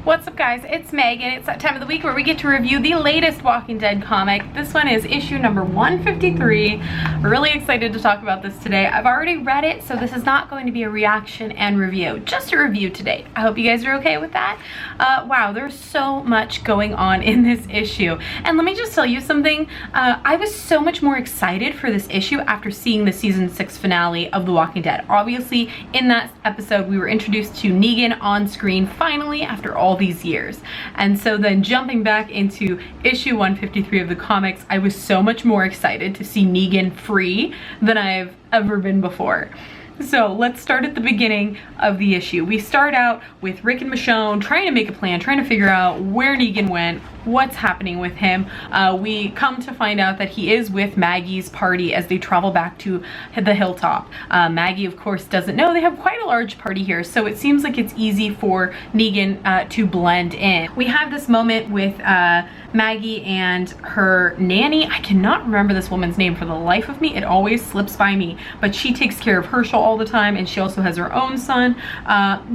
What's up guys, it's Meg and it's that time of the week where we get to review the latest Walking Dead comic. This one is issue number 153. Really excited to talk about this today. I've already read it, so this is not going to be a reaction and review, just a review today. I hope you guys are okay with that. Wow, there's so much going on in this issue. And let me just tell you something. I was so much more excited for this issue after seeing the season 6 finale of The Walking Dead. Obviously, in that episode, we were introduced to Negan on screen finally after all these years. And so then jumping back into issue 153 of the comics, I was so much more excited to see Negan free than I've ever been before. So let's start at the beginning of the issue. We start out with Rick and Michonne trying to make a plan, trying to figure out where Negan went, what's happening with him. We come to find out that he is with Maggie's party as they travel back to the hilltop. Maggie, of course, doesn't know they have quite a large party here, so it seems like it's easy for Negan to blend in. We have this moment with Maggie and her nanny. I cannot remember this woman's name for the life of me. It always slips by me, but she takes care of Herschel all the time, and she also has her own son.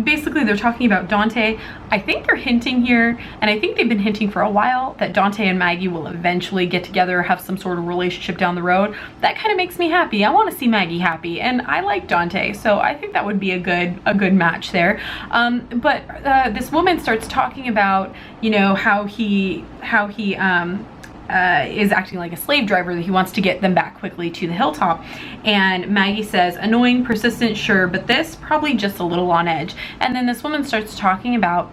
Basically, they're talking about Dante. I think they're hinting here, and I think they've been hinting for a while, that Dante and Maggie will eventually get together, have some sort of relationship down the road. That kind of makes me happy. I want to see Maggie happy, and I like Dante, so I think that would be a good match there. But this woman starts talking about, you know, how he is acting like a slave driver, that he wants to get them back quickly to the hilltop. And Maggie says, annoying, persistent, sure, but this probably just a little on edge. And then this woman starts talking about,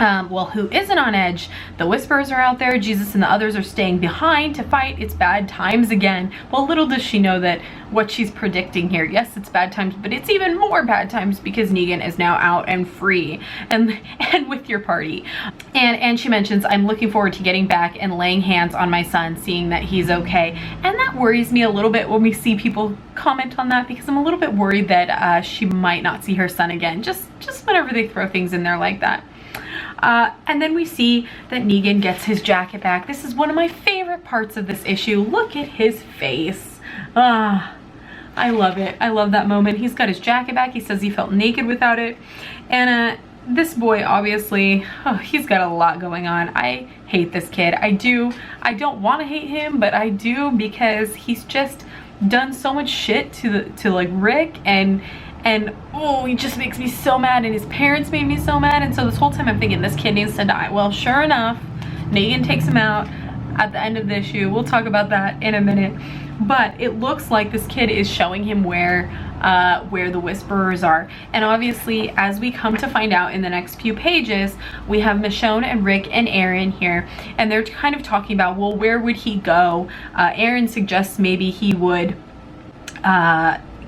well, who isn't on edge? The Whisperers are out there. Jesus and the others are staying behind to fight. It's bad times again. Well, little does she know that what she's predicting here, yes, it's bad times, but it's even more bad times because Negan is now out and free and with your party. And she mentions, I'm looking forward to getting back and laying hands on my son, seeing that he's okay. And that worries me a little bit when we see people comment on that, because I'm a little bit worried that she might not see her son again, just whenever they throw things in there like that. And then we see that Negan gets his jacket back. This is one of my favorite parts of this issue. Look at his face. I love it. I love that moment. He's got his jacket back. He says he felt naked without it. And this boy, obviously, he's got a lot going on. I hate this kid. I don't want to hate him, but I do, because he's just done so much shit to like Rick, and oh, he just makes me so mad, and his parents made me so mad. And so this whole time I'm thinking this kid needs to die. Well, sure enough, Negan takes him out at the end of the issue. We'll talk about that in a minute. But it looks like this kid is showing him where the Whisperers are. And obviously, as we come to find out in the next few pages, we have Michonne and Rick and Aaron here, and they're kind of talking about, well, where would he go? Aaron suggests maybe he would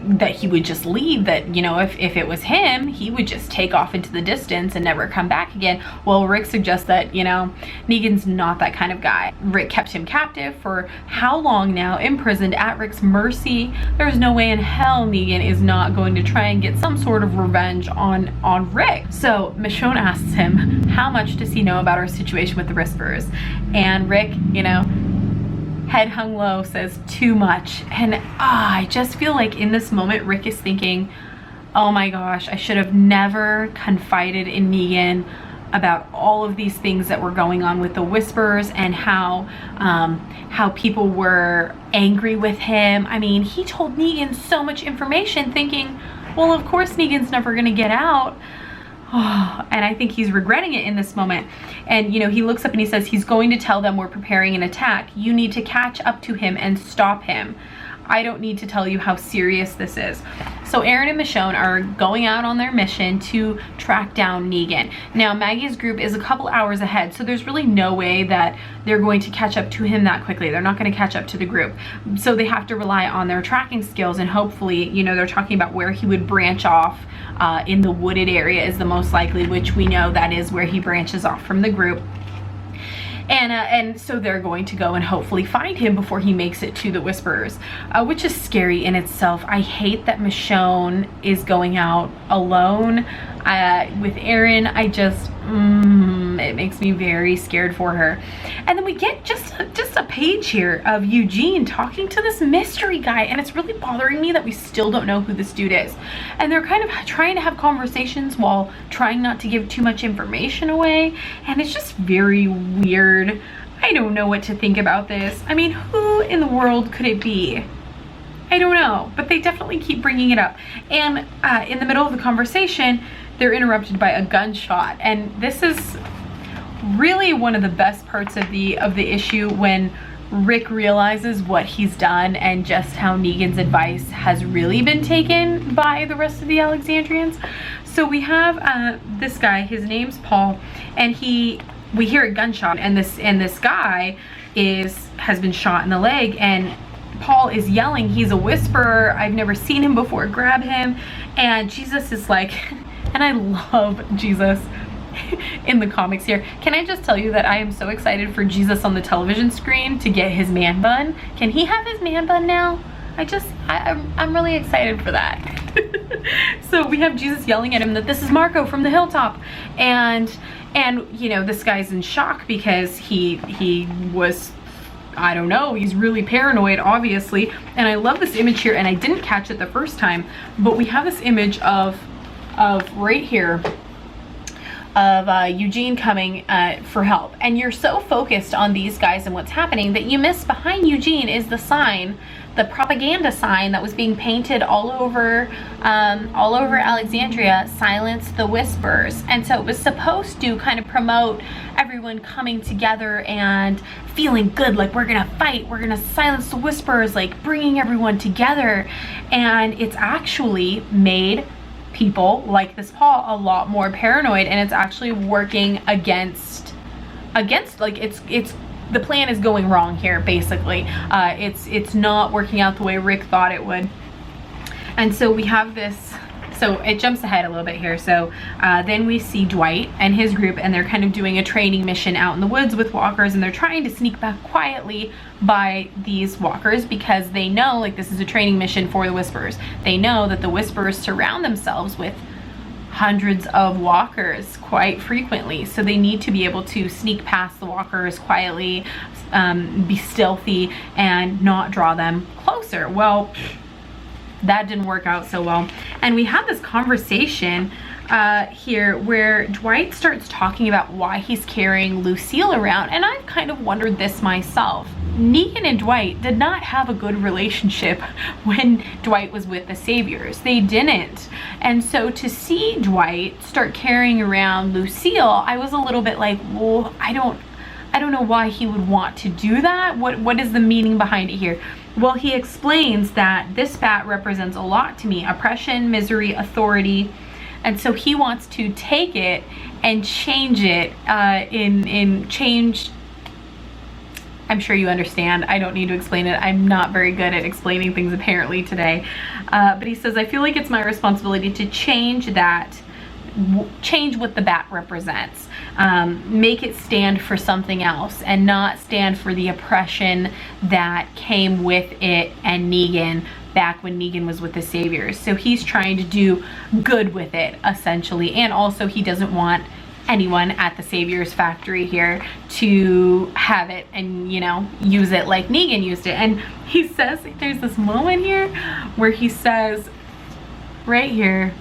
that he would just leave, that, you know, if it was him, he would just take off into the distance and never come back again. Well, Rick suggests that, you know, Negan's not that kind of guy. Rick kept him captive for how long now, imprisoned at Rick's mercy. There's no way in hell Negan is not going to try and get some sort of revenge on Rick. So Michonne asks him, how much does he know about our situation with the Whisperers? And Rick, you know, head hung low, says too much. And I just feel like in this moment Rick is thinking, oh my gosh, I should have never confided in Negan about all of these things that were going on with the Whisperers, and how people were angry with him. I mean, he told Negan so much information, thinking, well, of course Negan's never gonna get out. Oh, and I think he's regretting it in this moment. And, you know, he looks up and he says, he's going to tell them we're preparing an attack. You need to catch up to him and stop him. I don't need to tell you how serious this is. So Aaron and Michonne are going out on their mission to track down Negan. Now, Maggie's group is a couple hours ahead, so there's really no way that they're going to catch up to him that quickly. They're not going to catch up to the group. So they have to rely on their tracking skills, and hopefully, you know, they're talking about where he would branch off in the wooded area is the most likely, which we know that is where he branches off from the group. And so they're going to go and hopefully find him before he makes it to the Whisperers, which is scary in itself. I hate that Michonne is going out alone with Aaron. I just, It makes me very scared for her. And then we get just a page here of Eugene talking to this mystery guy, and it's really bothering me that we still don't know who this dude is. And they're kind of trying to have conversations while trying not to give too much information away, and it's just very weird. I don't know what to think about this. I mean, who in the world could it be? I don't know, but they definitely keep bringing it up. And in the middle of the conversation, they're interrupted by a gunshot. And this is really one of the best parts of the issue, when Rick realizes what he's done and just how Negan's advice has really been taken by the rest of the Alexandrians. So we have this guy, his name's Paul, and we hear a gunshot, and this guy has been shot in the leg, and Paul is yelling, he's a whisperer, I've never seen him before, grab him. And Jesus is like, and I love Jesus in the comics here. Can I just tell you that I am so excited for Jesus on the television screen to get his man bun? Can he have his man bun now? I'm really excited for that. So we have Jesus yelling at him that this is Marco from the hilltop, and you know, this guy's in shock because he was, I don't know, he's really paranoid, obviously. And I love this image here, and I didn't catch it the first time, but we have this image of right here of Eugene coming for help, and you're so focused on these guys and what's happening that you miss behind Eugene is the sign, the propaganda sign that was being painted all over Alexandria, "Silence the Whispers." And so it was supposed to kind of promote everyone coming together and feeling good, like we're gonna fight, we're gonna silence the whispers, like bringing everyone together. And it's actually made people like this Paul a lot more paranoid, and it's actually working against like it's the plan is going wrong here, basically. It's not working out the way Rick thought it would. And so we have this, so it jumps ahead a little bit here. So then we see Dwight and his group, and they're kind of doing a training mission out in the woods with walkers, and they're trying to sneak back quietly by these walkers because they know, like, this is a training mission for the Whisperers. They know that the Whisperers surround themselves with hundreds of walkers quite frequently, so they need to be able to sneak past the walkers quietly, be stealthy, and not draw them closer. Well, that didn't work out so well. And we had this conversation here where Dwight starts talking about why he's carrying Lucille around, and I've kind of wondered this myself. Negan and Dwight did not have a good relationship when Dwight was with the Saviors. They didn't. And so to see Dwight start carrying around Lucille, I was a little bit like, well, I don't know why he would want to do that. What is the meaning behind it here? Well, he explains that this bat represents a lot to me: oppression, misery, authority. And so he wants to take it and change it change. I'm sure you understand. I don't need to explain it. I'm not very good at explaining things apparently today. But he says, I feel like it's my responsibility to change what the bat represents. Make it stand for something else and not stand for the oppression that came with it and Negan back when Negan was with the Saviors. So he's trying to do good with it, essentially. And also he doesn't want anyone at the Saviors factory here to have it and, you know, use it like Negan used it. And he says, there's this moment here where he says, right here,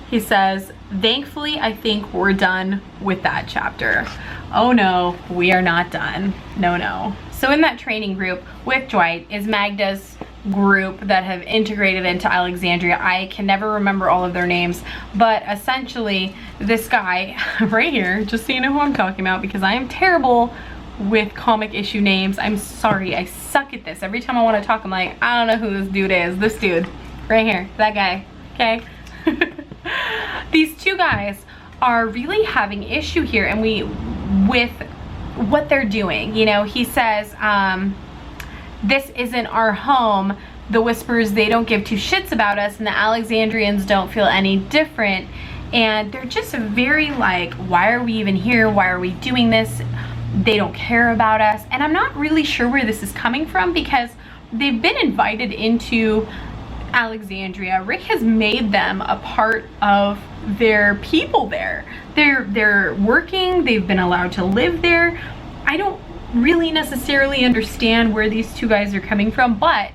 he says, thankfully, I think we're done with that chapter. Oh no, we are not done. No. So in that training group with Dwight is Magda's group that have integrated into Alexandria. I can never remember all of their names, but essentially this guy right here, just so you know who I'm talking about, because I am terrible with comic issue names. I'm sorry, I suck at this. Every time I want to talk, I'm like, I don't know who this dude is. This dude right here, that guy, okay? These two guys are really having issue here, and with what they're doing. You know, he says, this isn't our home. The Whisperers, they don't give two shits about us, and the Alexandrians don't feel any different. And they're just very like, why are we even here? Why are we doing this? They don't care about us. And I'm not really sure where this is coming from, because they've been invited into Alexandria, Rick has made them a part of their people there. They're working, they've been allowed to live there. I don't really necessarily understand where these two guys are coming from, but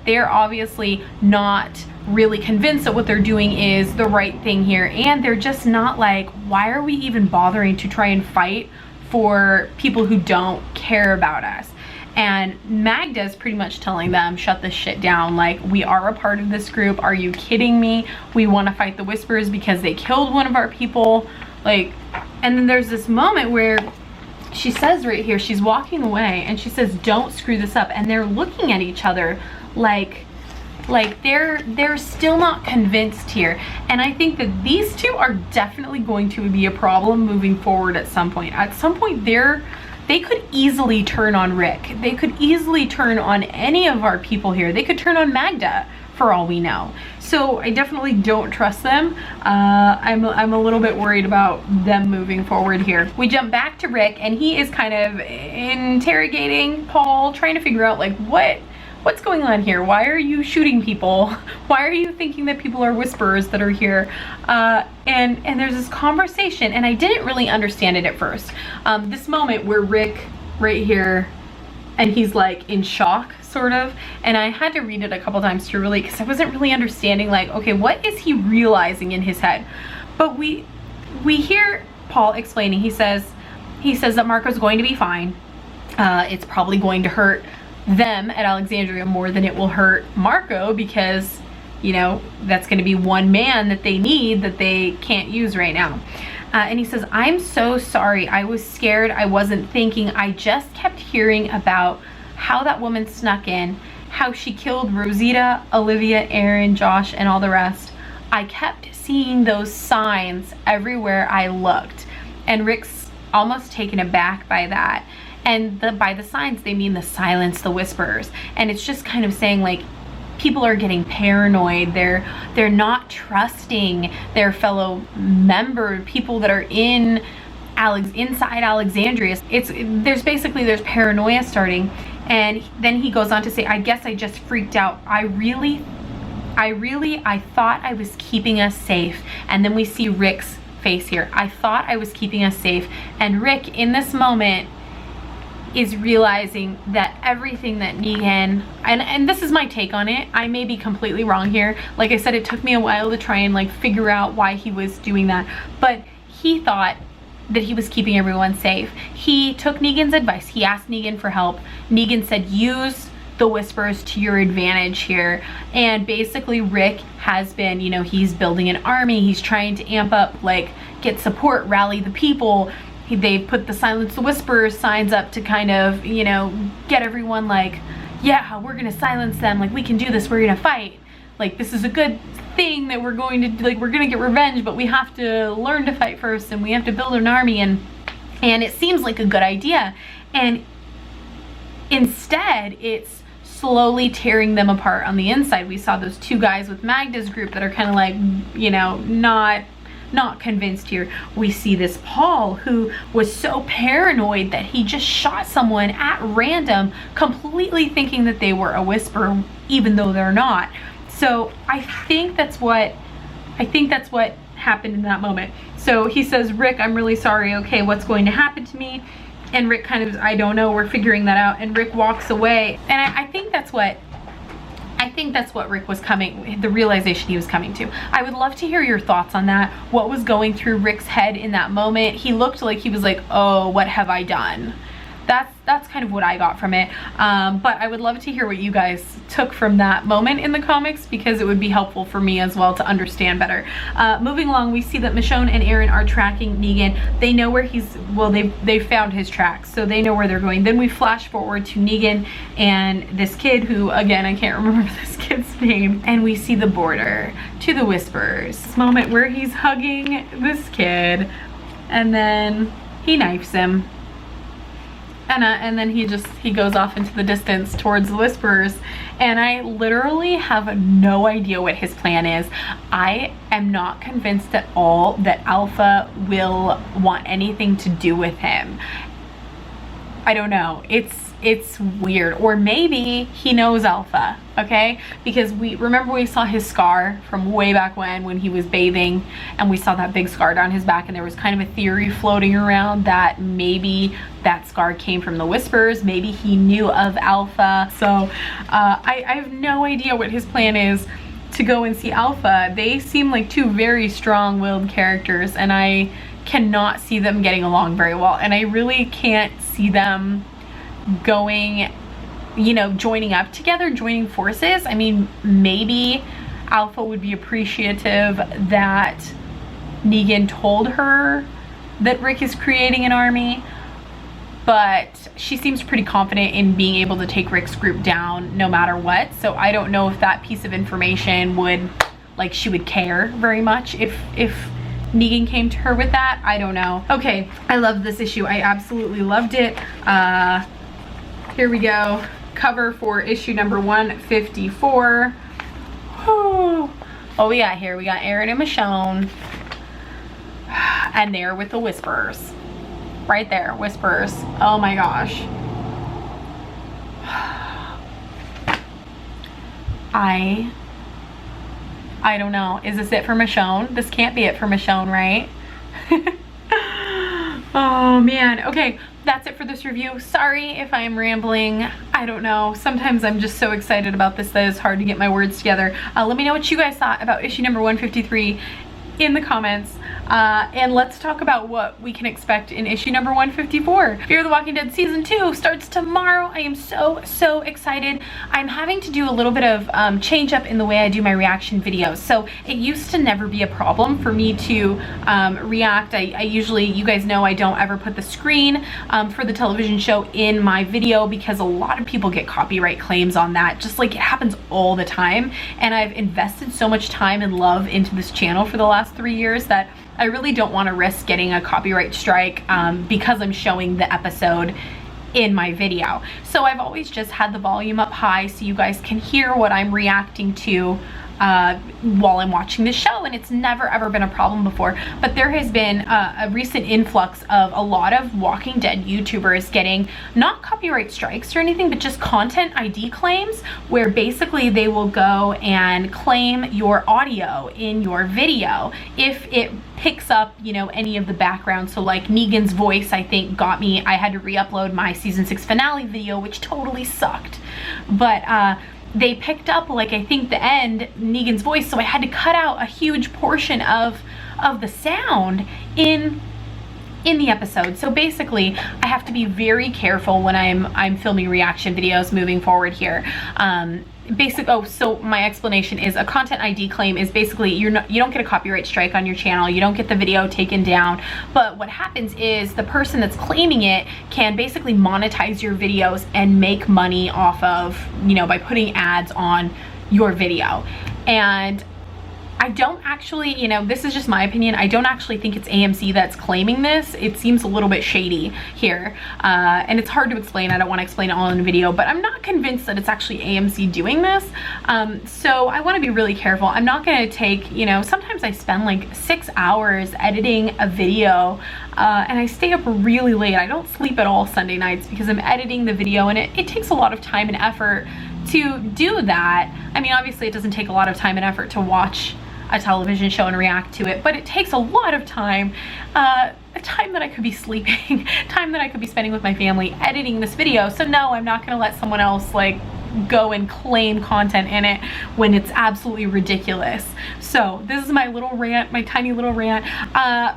they're obviously not really convinced that what they're doing is the right thing here, and they're just not like, why are we even bothering to try and fight for people who don't care about us? And Magda's pretty much telling them, shut this shit down, like, we are a part of this group, are you kidding me? We want to fight the Whisperers because they killed one of our people, like. And then there's this moment where she says right here, she's walking away and she says, don't screw this up, and they're looking at each other like they're still not convinced here. And I think that these two are definitely going to be a problem moving forward at some point. At some point they could easily turn on Rick. They could easily turn on any of our people here. They could turn on Magda for all we know. So I definitely don't trust them. I'm a little bit worried about them moving forward here. We jump back to Rick and he is kind of interrogating Paul, trying to figure out like what's going on here? Why are you shooting people? Why are you thinking that people are Whisperers that are here? And there's this conversation, and I didn't really understand it at first. This moment where Rick, right here, and he's like in shock, sort of. And I had to read it a couple times to really, because I wasn't really understanding like, okay, what is he realizing in his head? But we hear Paul explaining. He says that Marco's going to be fine. It's probably going to hurt them at Alexandria more than it will hurt Marco, because you know that's going to be one man that they need that they can't use right now. And he says, I'm so sorry, I was scared, I wasn't thinking, I just kept hearing about how that woman snuck in, how she killed Rosita, Olivia, Aaron, Josh, and all the rest. I kept seeing those signs everywhere I looked. And Rick's almost taken aback by that. And by the signs, they mean the silence, the Whisperers. And it's just kind of saying like, people are getting paranoid. They're not trusting their fellow people that are inside Alexandria. There's paranoia starting. And then he goes on to say, I guess I just freaked out. I thought I was keeping us safe. And then we see Rick's face here. I thought I was keeping us safe. And Rick, in this moment, is realizing that everything that Negan, and this is my take on it, I may be completely wrong here. Like I said, it took me a while to try and like figure out why he was doing that. But he thought that he was keeping everyone safe. He took Negan's advice. He asked Negan for help. Negan said, use the Whisperers to your advantage here. And basically Rick has been, you know, he's building an army. He's trying to amp up, like, get support, rally the people. They've put the Silence the Whisperers signs up to kind of, you know, get everyone like, yeah, we're gonna silence them, like, we can do this, we're gonna fight, like, this is a good thing that we're going to, like, we're gonna get revenge, but we have to learn to fight first, and we have to build an army, and it seems like a good idea. And instead, it's slowly tearing them apart on the inside. We saw those two guys with Magda's group that are kind of like, you know, not convinced here. We see this Paul who was so paranoid that he just shot someone at random, completely thinking that they were a Whisperer, even though they're not. So I think that's what happened in that moment. So he says, Rick, I'm really sorry. Okay, what's going to happen to me? And Rick kind of, I don't know, we're figuring that out. And Rick walks away. And I think that's what Rick was the realization he was coming to. I would love to hear your thoughts on that. What was going through Rick's head in that moment? He looked like he was like, oh, what have I done? That's kind of what I got from it. But I would love to hear what you guys took from that moment in the comics, because it would be helpful for me as well to understand better. Moving along, we see that Michonne and Aaron are tracking Negan. They know where they found his tracks, so they know where they're going. Then we flash forward to Negan and this kid who, again, I can't remember this kid's name. And we see the border to the Whisperers. This moment where he's hugging this kid and then he knifes him. And then he goes off into the distance towards the Whisperers, and I literally have no idea what his plan is. I am not convinced at all that Alpha will want anything to do with him. I don't know. It's it's weird. Or maybe he knows Alpha, okay? Because we saw his scar from way back when he was bathing, and we saw that big scar down his back, and there was kind of a theory floating around that maybe that scar came from the Whispers. Maybe he knew of Alpha. So I have no idea what his plan is to go and see Alpha. They seem like two very strong-willed characters, and I cannot see them getting along very well, and I really can't see them going, you know, joining up together, joining forces. I mean, maybe Alpha would be appreciative that Negan told her that Rick is creating an army, but she seems pretty confident in being able to take Rick's group down no matter what. So I don't know if that piece of information would, like, she would care very much if Negan came to her with that. I don't know. Okay, I love this issue. I absolutely loved it. Here we go. Cover for issue number 154. Oh, what we got here? We got Aaron and Michonne. And they're with the Whispers. Right there, Whispers. Oh my gosh. I don't know. Is this it for Michonne? This can't be it for Michonne, right? Oh man. Okay, that's it for this review. Sorry if I'm rambling. I don't know. Sometimes I'm just so excited about this that it's hard to get my words together. Let me know what you guys thought about issue number 153 in the comments. And let's talk about what we can expect in issue number 154. Fear the Walking Dead season 2 starts tomorrow. I am so excited. I'm having to do a little bit of change up in the way I do my reaction videos. So it used to never be a problem for me to react. I usually, you guys know, I don't ever put the screen for the television show in my video because a lot of people get copyright claims on that. Just like it happens all the time. And I've invested so much time and love into this channel for the last 3 years that I really don't want to risk getting a copyright strike because I'm showing the episode in my video. So I've always just had the volume up high so you guys can hear what I'm reacting to while I'm watching the show, and it's never ever been a problem before. But there has been a recent influx of a lot of Walking Dead YouTubers getting not copyright strikes or anything, but just content ID claims, where basically they will go and claim your audio in your video if it picks up, you know, any of the background. So like Negan's voice, I think, got me, I had to re-upload my season 6 finale video, which totally sucked. But they picked up, like, I think the end, Negan's voice, so I had to cut out a huge portion of the sound in the episode. So basically I have to be very careful when I'm filming reaction videos moving forward here. So my explanation is a content ID claim is basically you don't get a copyright strike on your channel, you don't get the video taken down, but what happens is the person that's claiming it can basically monetize your videos and make money off of, you know, by putting ads on your video. And I don't actually, you know, this is just my opinion, I don't actually think it's AMC that's claiming this. It seems a little bit shady here, and it's hard to explain. I don't want to explain it all in the video, but I'm not convinced that it's actually AMC doing this. So I want to be really careful. I'm not going to take, you know, sometimes I spend like 6 hours editing a video, and I stay up really late. I don't sleep at all Sunday nights because I'm editing the video, and it takes a lot of time and effort to do that. I mean, obviously it doesn't take a lot of time and effort to watch a television show and react to it, but it takes a lot of time, time that I could be sleeping, time that I could be spending with my family editing this video. So no, I'm not gonna let someone else like go and claim content in it when it's absolutely ridiculous. So this is my little rant, my tiny little rant.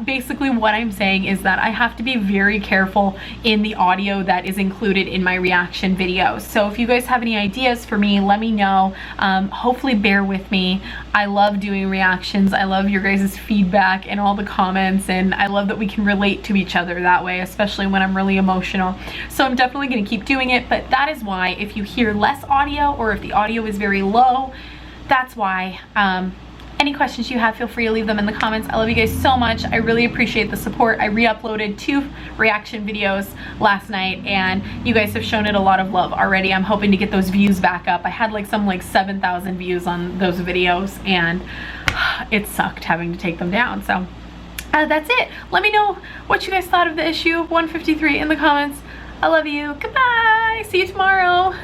Basically what I'm saying is that I have to be very careful in the audio that is included in my reaction videos. So if you guys have any ideas for me, let me know. Hopefully bear with me. I love doing reactions. I love your guys' feedback and all the comments, and I love that we can relate to each other that way, especially when I'm really emotional. So I'm definitely gonna keep doing it, but that is why if you hear less audio or if the audio is very low, that's why. Any questions you have, feel free to leave them in the comments. I love you guys so much. I really appreciate the support. I re-uploaded 2 reaction videos last night, and you guys have shown it a lot of love already. I'm hoping to get those views back up. I had like 7,000 views on those videos, and it sucked having to take them down. So that's it. Let me know what you guys thought of the issue 153 in the comments. I love you. Goodbye. See you tomorrow.